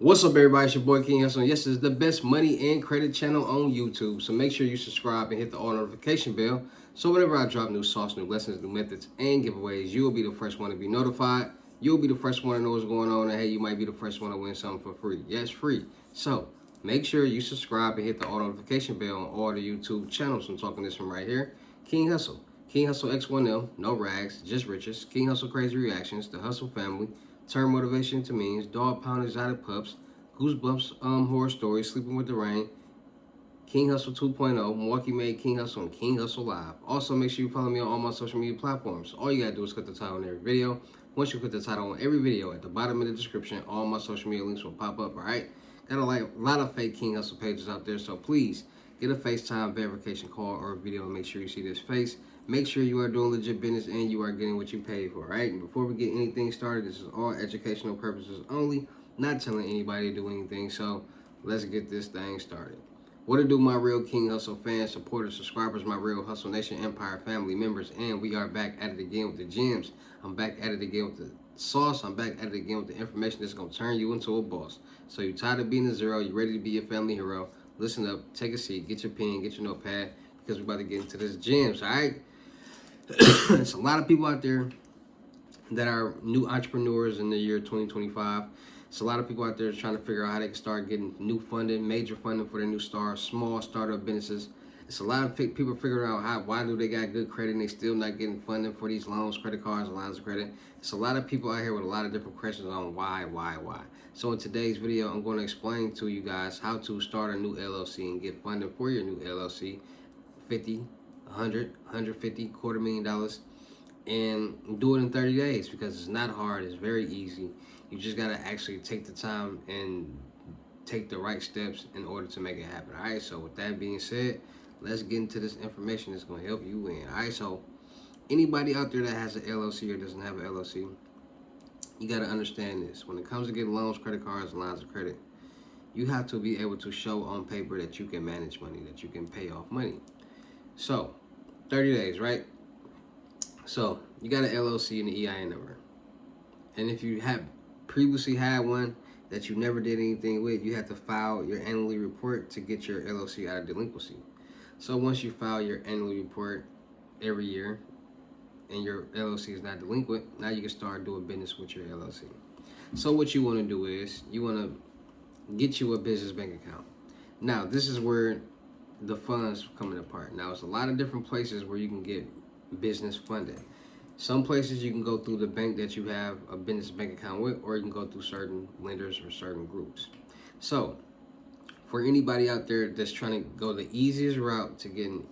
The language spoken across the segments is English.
What's up, everybody? It's your boy King Hussle. Yes, it's the best money and credit channel on YouTube. So make sure you subscribe and hit the all notification bell. So whenever I drop new sauce, new lessons, new methods, and giveaways, you will be the first one to be notified. You'll be the first one to know what's going on. And hey, you might be the first one to win something for free. Yes, free. So make sure you subscribe and hit the all notification bell on all the YouTube channels. I'm talking this from right here. King Hussle. King Hussle X1L. No rags, just riches. King Hussle Crazy Reactions. The Hussle Family. Turn motivation to means, dog pound exotic pups, goosebumps, horror stories, sleeping with the rain, King Hussle 2.0, Milwaukee made King Hussle, and King Hussle Live. Also, make sure you follow me on all my social media platforms. All you gotta do is click the title on every video. Once you click the title on every video, at the bottom of the description, all my social media links will pop up, alright? Got a lot of fake King Hussle pages out there, so please get a FaceTime verification call or video and make sure you see this face. Make sure you are doing legit business and you are getting what you paid for, right? And before we get anything started, this is all educational purposes only, not telling anybody to do anything. So let's get this thing started. What to do, my real King Hussle fans, supporters, subscribers, my real Hussle Nation Empire family members, and we are back at it again with the gems. I'm back at it again with the sauce. I'm back at it again with the information that's going to turn you into a boss. So you tired of being a zero, you ready to be your family hero, listen up, take a seat, get your pen, get your notepad, because we're about to get into this gems, all right? There's a lot of people out there that are new entrepreneurs in the year 2025. It's a lot of people out there trying to figure out how they can start getting new funding, major funding for their new small startup businesses. It's a lot of people figuring out why do they got good credit and they still not getting funding for these loans, credit cards, and lines of credit. It's a lot of people out here with a lot of different questions on why. So in today's video, I'm going to explain to you guys how to start a new LLC and get funding for your new LLC, 50, 100, 150, $250,000, and do it in 30 days because it's not hard. It's very easy. You just got to actually take the time and take the right steps in order to make it happen. All right, so with that being said, let's get into this information that's going to help you win. All right, so anybody out there that has an LLC or doesn't have an LLC, you got to understand this. When it comes to getting loans, credit cards, and lines of credit, you have to be able to show on paper that you can manage money, that you can pay off money. So 30 days, right? So you got an LLC and the EIN number. And if you have previously had one that you never did anything with, you have to file your annual report to get your LLC out of delinquency. So once you file your annual report every year and your LLC is not delinquent, now you can start doing business with your LLC. So what you want to do is you want to get you a business bank account. Now, this is where the funds coming apart. Now, it's a lot of different places where you can get business funding. Some places you can go through the bank that you have a business bank account with, or you can go through certain lenders or certain groups. So for anybody out there that's trying to go the easiest route to getting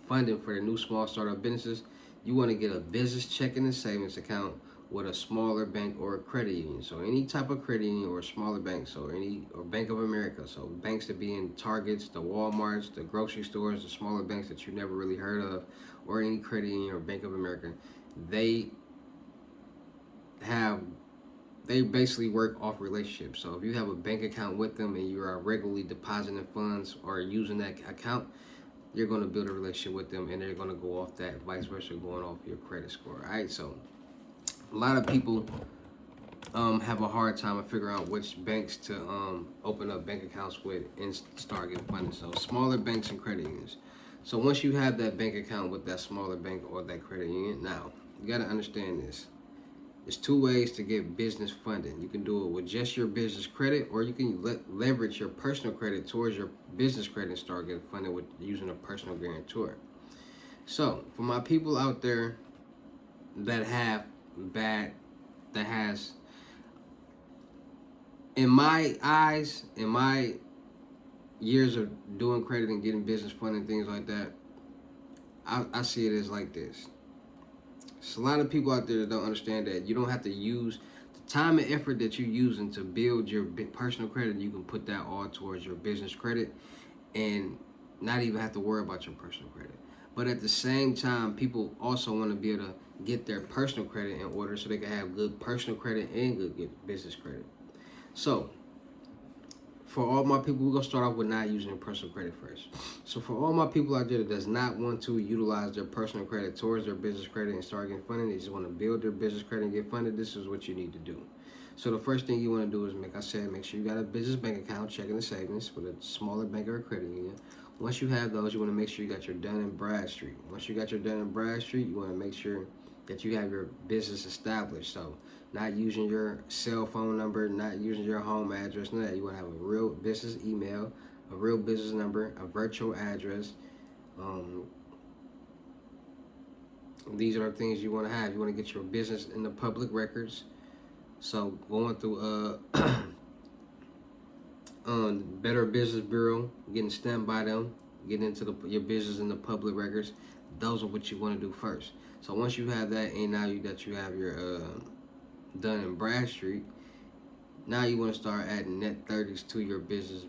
funding for their new small startup businesses, you want to get a business checking and savings account with a smaller bank or a credit union. So any type of credit union or a smaller bank, or Bank of America. So banks that be in Targets, the Walmarts, the grocery stores, the smaller banks that you never really heard of, or any credit union or Bank of America, they basically work off relationships. So if you have a bank account with them and you are regularly depositing funds or using that account, you're going to build a relationship with them and they're going to go off that, vice versa, going off your credit score. All right, so a lot of people have a hard time of figuring out which banks to open up bank accounts with and start getting funding. So smaller banks and credit unions. So once you have that bank account with that smaller bank or that credit union, now you got to understand this. There's two ways to get business funding. You can do it with just your business credit, or you can leverage your personal credit towards your business credit and start getting funded with using a personal guarantor. So for my people out there that has, in my eyes, in my years of doing credit and getting business funding, things like that, I see it as like this. There's a lot of people out there that don't understand that you don't have to use the time and effort that you're using to build your personal credit. You can put that all towards your business credit and not even have to worry about your personal credit. But at the same time, people also want to be able to get their personal credit in order so they can have good personal credit and good business credit. So for all my people, we're going to start off with not using personal credit first. So for all my people out there that does not want to utilize their personal credit towards their business credit and start getting funding, they just want to build their business credit and get funded, this is what you need to do. So the first thing you want to do is make sure you got a business bank account, checking and savings with a smaller bank or a credit union. Once you have those, you want to make sure you got your Dun & Bradstreet. Once you got your Dun & Bradstreet, you want to make sure that you have your business established. So not using your cell phone number, not using your home address, none of that. You want to have a real business email, a real business number, a virtual address. These are the things you want to have. You want to get your business in the public records. So going through Better Business Bureau, getting stamped by them, getting into your business in the public records. Those are what you want to do first. So once you have that, and now that you have your Dun & Bradstreet, now you want to start adding net 30s to your business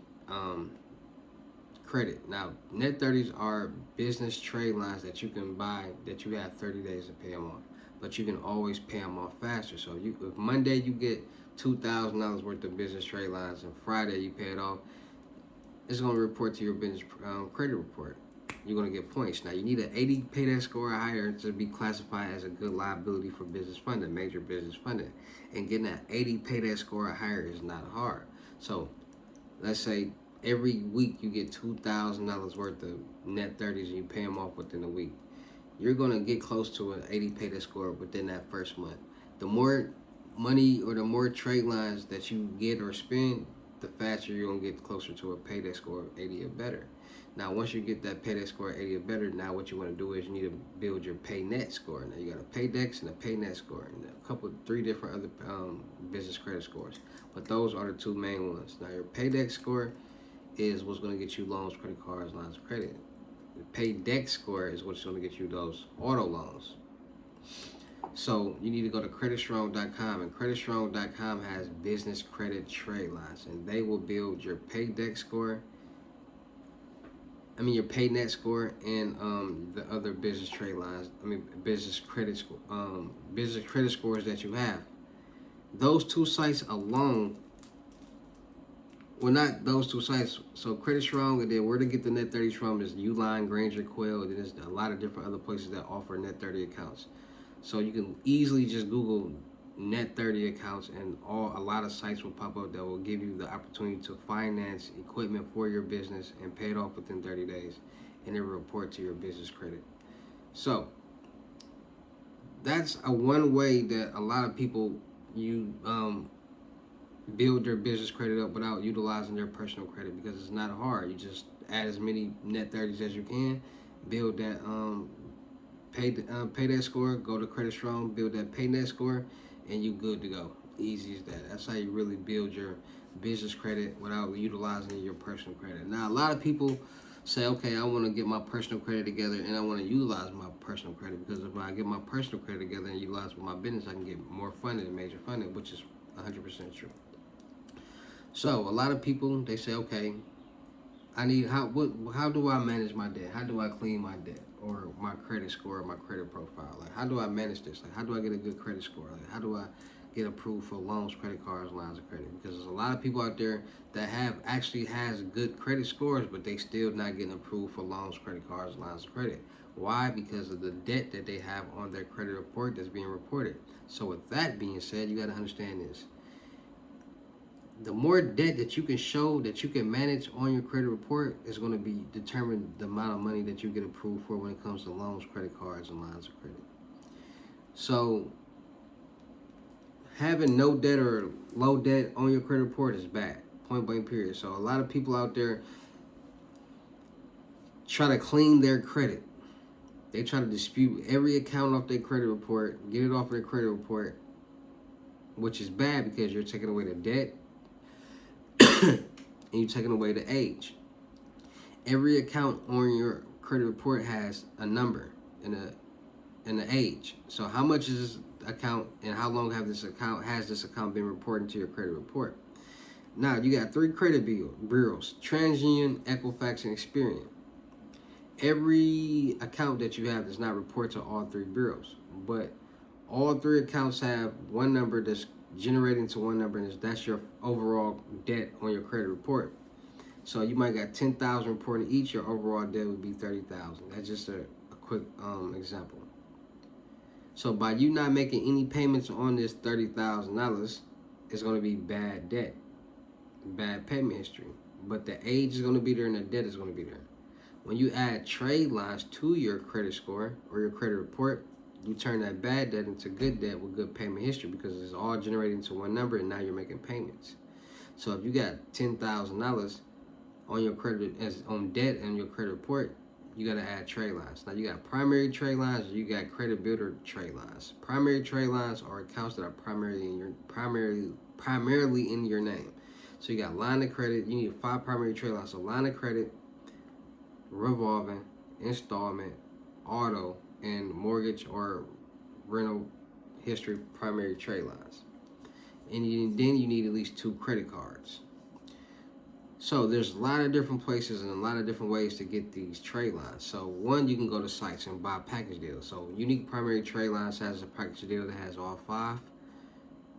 credit. Now, net 30s are business trade lines that you can buy that you have 30 days to pay them off, but you can always pay them off faster. So if Monday you get $2,000 worth of business trade lines and Friday you pay it off, it's going to report to your business credit report. You're going to get points. Now, you need an 80 paydex score or higher to be classified as a good liability for business funding, major business funding. And getting that 80 paydex score or higher is not hard. So let's say every week you get $2,000 worth of net 30s and you pay them off within a week. You're going to get close to an 80 paydex score within that first month. The more money or the more trade lines that you get or spend, the faster you're going to get closer to a paydex score of 80 or better. Now, once you get that paydex score 80 or better, now what you want to do is you need to build your paynet score. Now, you got a paydex and a paynet score, and three different other business credit scores. But those are the two main ones. Now, your paydex score is what's going to get you loans, credit cards, lines of credit. The paydex score is what's going to get you those auto loans. So you need to go to creditstrong.com, and creditstrong.com has business credit trade lines, and they will build your paydex score. Your paynet score and the other business trade lines. Business credit scores that you have. Those two sites alone. Well, not those two sites. So Credit Strong, and then where to get the net 30s from is Uline, Granger, Quail. And there's a lot of different other places that offer net 30 accounts. So you can easily just Google net 30 accounts, and a lot of sites will pop up that will give you the opportunity to finance equipment for your business and pay it off within 30 days, and it will report to your business credit. So that's one way that a lot of people build their business credit up without utilizing their personal credit, because it's not hard. You just add as many net 30s as you can, build that pay that score, go to Credit Strong, build that pay net score, and you good to go. Easy as that. That's how you really build your business credit without utilizing your personal credit. Now, a lot of people say, okay, I want to get my personal credit together and I want to utilize my personal credit, because if I get my personal credit together and utilize my business, I can get more funding and major funding, which is 100% true. So a lot of people, they say, okay, how do I manage my debt? How do I clean my debt or my credit score or my credit profile? Like, how do I manage this? Like, how do I get a good credit score? Like, how do I get approved for loans, credit cards, lines of credit? Because there's a lot of people out there that has good credit scores, but they still not getting approved for loans, credit cards, lines of credit. Why? Because of the debt that they have on their credit report that's being reported. So with that being said, you got to understand this. The more debt that you can show that you can manage on your credit report is going to determine the amount of money that you get approved for when it comes to loans, credit cards, and lines of credit. So having no debt or low debt on your credit report is bad. Point blank period. So a lot of people out there try to clean their credit. They try to dispute every account off their credit report, get it off their credit report, which is bad because you're taking away the debt and you're taking away the age. Every account on your credit report has a number and an age. So how much is this account and how long has this account been reporting to your credit report? Now, you got 3 credit bureaus: TransUnion, Equifax, and Experian. Every account that you have does not report to all 3 bureaus, but all 3 accounts have one number that's generating to one number, and that's your overall debt on your credit report. So you might got 10,000 reporting each. Your overall debt would be 30,000. That's just a quick example. So by you not making any payments on this $30,000, it's going to be bad debt, bad payment history. But the age is going to be there and the debt is going to be there. When you add trade lines to your credit score or your credit report, you turn that bad debt into good debt with good payment history because it's all generated into one number and now you're making payments. So if you got $10,000 on your credit as on debt in your credit report, you got to add trade lines. Now you got primary trade lines, or you got credit builder trade lines. Primary trade lines are accounts that are primarily in your name. So you got line of credit. You need 5 primary trade lines. So line of credit, revolving, installment, auto, and mortgage or rental history primary trade lines. And then you need at least 2 credit cards. So there's a lot of different places and a lot of different ways to get these trade lines. So one, you can go to sites and buy package deals. So Unique Primary Trade Lines has a package deal that has all 5,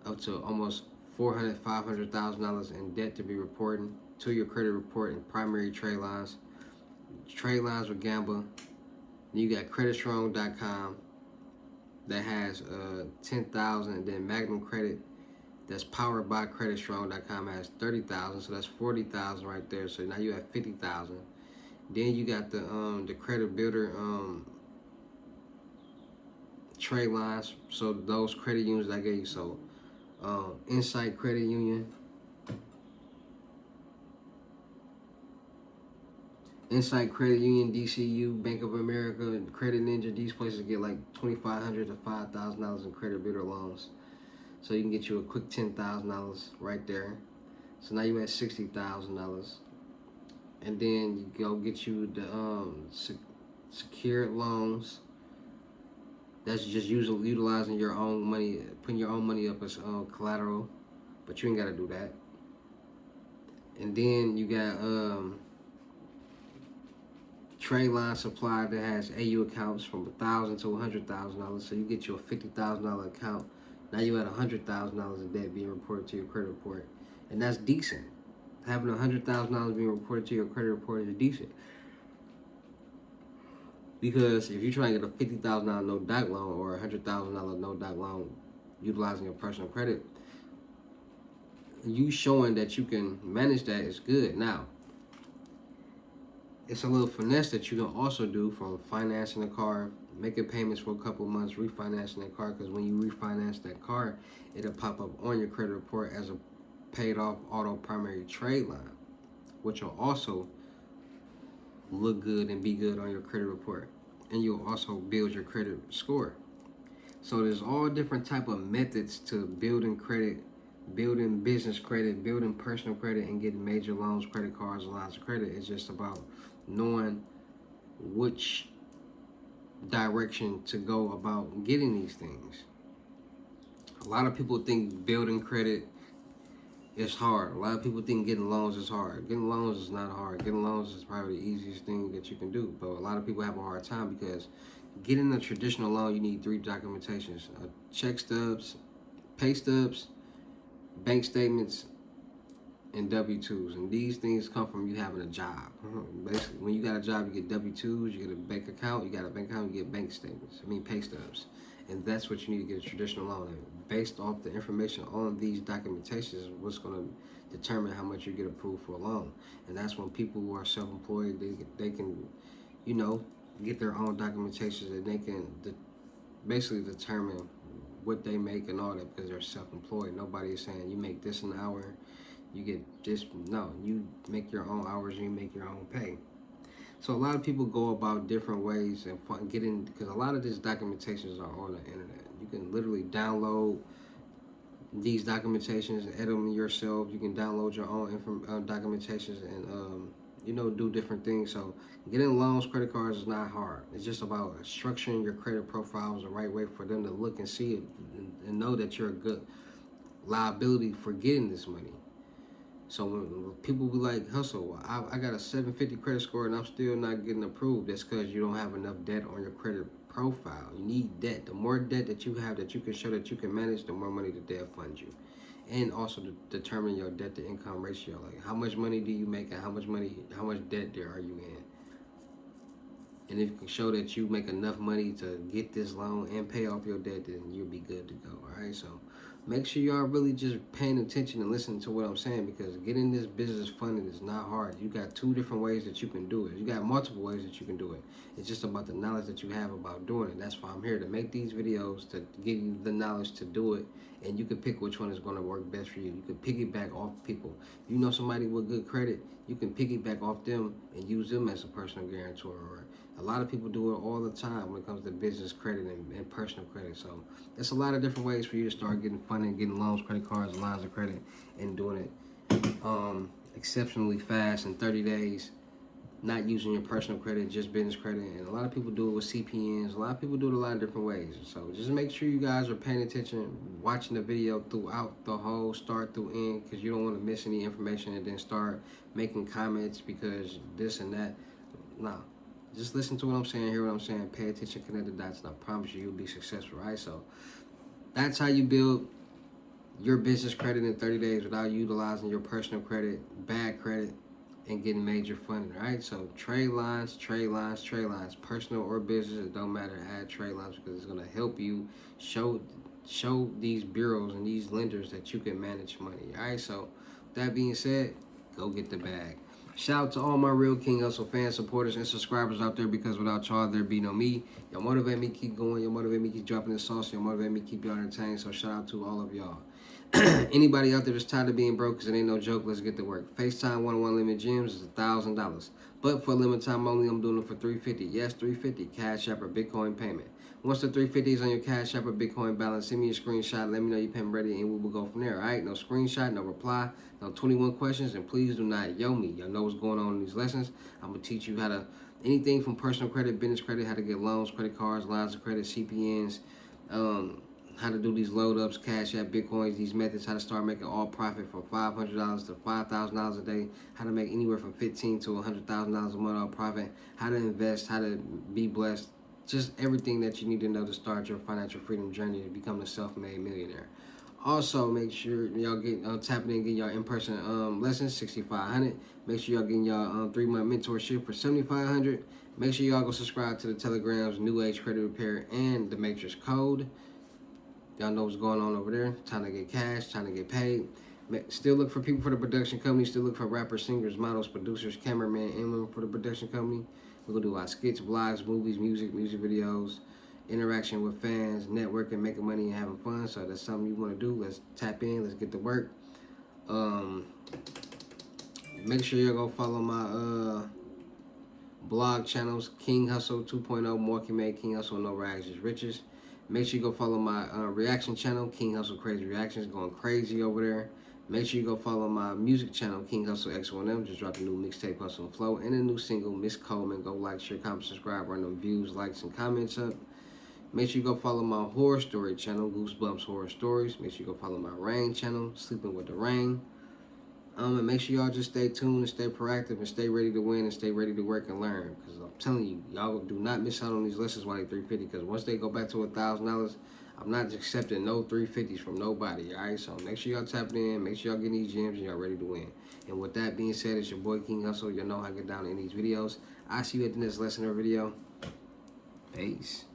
up to almost $500,000 in debt to be reported to your credit report and primary trade lines. Trade lines with Gamba. You got creditstrong.com that has 10,000, and then Magnum Credit that's powered by creditstrong.com has 30,000, so that's 40,000 right there. So now you have 50,000. Then you got the credit builder trade lines. So those credit unions I gave you. So Insight Credit Union, DCU, Bank of America, Credit Ninja. These places get like $2,500 to $5,000 in credit builder loans. So you can get you a quick $10,000 right there. So now you at $60,000. And then you go get you the secured loans. That's just utilizing your own money, putting your own money up as collateral. But you ain't got to do that. And then you got trade line supply that has AU accounts from $1,000 to $100,000. So you get you a $50,000 account. Now you at $100,000 in debt being reported to your credit report, and that's decent. Having $100,000 being reported to your credit report is decent. Because if you're trying to get a $50,000 no doc loan or a $100,000 no doc loan, utilizing your personal credit, you showing that you can manage that is good. Now, it's a little finesse that you can also do from financing a car, making payments for a couple months, refinancing that car, because when you refinance that car, it'll pop up on your credit report as a paid off auto primary trade line, which will also look good and be good on your credit report, and you'll also build your credit score. So there's all different type of methods to building credit, building business credit, building personal credit, and getting major loans, credit cards, and lines of credit. It's just about knowing which direction to go about getting these things. A lot of people think building credit is hard. A lot of people think getting loans is hard. Getting loans is not hard. Getting loans is probably the easiest thing that you can do. But a lot of people have a hard time because getting a traditional loan, you need 3 documentations: check stubs, pay stubs, bank statements, and W-2s. And these things come from you having a job. Basically, when you got a job, you get W-2s, you get a bank account, you got a bank account, you get bank statements. Pay stubs. And that's what you need to get a traditional loan. And based off the information on these documentations is what's going to determine how much you get approved for a loan. And that's when people who are self-employed, they can, get their own documentations, and they can basically determine what they make and all that because they're self-employed. Nobody is saying you make this an hour, you get this. No, you make your own hours and you make your own pay. So a lot of people go about different ways and getting, because a lot of these documentations are on the internet. You can literally download these documentations and edit them yourself. You can download your own documentations and do different things. So getting loans, credit cards is not hard. It's just about structuring your credit profiles the right way for them to look and see it and know that you're a good liability for getting this money. So when people be like, Hussle, I got a 750 credit score and I'm still not getting approved, that's because you don't have enough debt on your credit profile. You need debt. The more debt that you have that you can show that you can manage, the more money the debt funds you. And also to determine your debt to income ratio. Like how much money do you make and how much debt there are you in? And if you can show that you make enough money to get this loan and pay off your debt, then you'll be good to go. All right. So make sure y'all really just paying attention and listening to what I'm saying, because getting this business funded is not hard. You got 2 different ways that you can do it. You got multiple ways that you can do it. It's just about the knowledge that you have about doing it. That's why I'm here, to make these videos, to give you the knowledge to do it, and you can pick which one is going to work best for you. You can piggyback off people. You know somebody with good credit, you can piggyback off them and use them as a personal guarantor. Or a lot of people do it all the time when it comes to business credit and personal credit. So it's a lot of different ways for you to start getting funding, getting loans, credit cards, lines of credit, and doing it exceptionally fast in 30 days. Not using your personal credit, just business credit. And a lot of people do it with CPNs. A lot of people do it a lot of different ways. So just make sure you guys are paying attention, watching the video throughout the whole start through end, because you don't want to miss any information and then start making comments because this and that. No. Just listen to what I'm saying, hear what I'm saying, pay attention, connect the dots, and I promise you, you'll be successful, right? So that's how you build your business credit in 30 days without utilizing your personal credit, bad credit, and getting major funding, right? So trade lines, personal or business, it don't matter. Add trade lines, because it's gonna help you show these bureaus and these lenders that you can manage money, all right? So that being said, go get the bag. Shout out to all my real King Hussle fans, supporters, and subscribers out there, because without y'all, there'd be no me. Y'all motivate me keep going. Y'all motivate me keep dropping this sauce. Y'all motivate me keep y'all entertained. So shout out to all of y'all. Anybody out there that's tired of being broke, because it ain't no joke, let's get to work. FaceTime one-on-one limit gyms is $1,000. But for a limited time only, I'm doing it for $350. Yes, $350. Cash App or Bitcoin payment. Once the $350 is on your Cash App or Bitcoin balance, send me a screenshot. Let me know your payment ready, and we will go from there. All right? No screenshot, no reply, no 21 questions, and please do not yo me. Y'all know what's going on in these lessons. I'm gonna teach you how to anything from personal credit, business credit, how to get loans, credit cards, lines of credit, CPNs, how to do these load ups, Cash App, Bitcoins, these methods, how to start making all profit from $500 to $5,000 a day, how to make anywhere from $15,000 to $100,000 a month all profit, how to invest, how to be blessed, just everything that you need to know to start your financial freedom journey to become a self-made millionaire. Also, make sure y'all get tapping in, getting y'all in-person lessons, $6,500. Make sure y'all getting y'all 3-month mentorship for $7,500. Make sure y'all go subscribe to the Telegrams, New Age Credit Repair, and the Matrix Code. Y'all know what's going on over there. Trying to get cash, trying to get paid. Still look for people for the production company. Still look for rappers, singers, models, producers, cameramen, and women for the production company. We're going to do our skits, vlogs, movies, music videos, interaction with fans, networking, making money, and having fun. So that's something you want to do. Let's tap in. Let's get to work. Make sure you go follow my blog channels, King Hussle 2.0, Milwaukee Made, King Hussle, No Rags, Just Riches. Make sure you go follow my reaction channel, King Hussle Crazy Reactions, going crazy over there. Make sure you go follow my music channel, King Hussle X1M. Just dropped a new mixtape, Hustle and Flow, and a new single, Miss Coleman. Go like, share, comment, subscribe, run them views, likes, and comments up. Make sure you go follow my horror story channel, Goosebumps Horror Stories. Make sure you go follow my rain channel, Sleeping with the Rain. And make sure y'all just stay tuned and stay proactive and stay ready to win and stay ready to work and learn. Because I'm telling you, y'all do not miss out on these lessons while they're $350. Because once they go back to $1,000, I'm not accepting no 350s from nobody, all right? So make sure y'all tapping in. Make sure y'all getting these gems and y'all ready to win. And with that being said, it's your boy King Hussle. You know how I get down in these videos. I'll see you at the next lesson or video. Peace.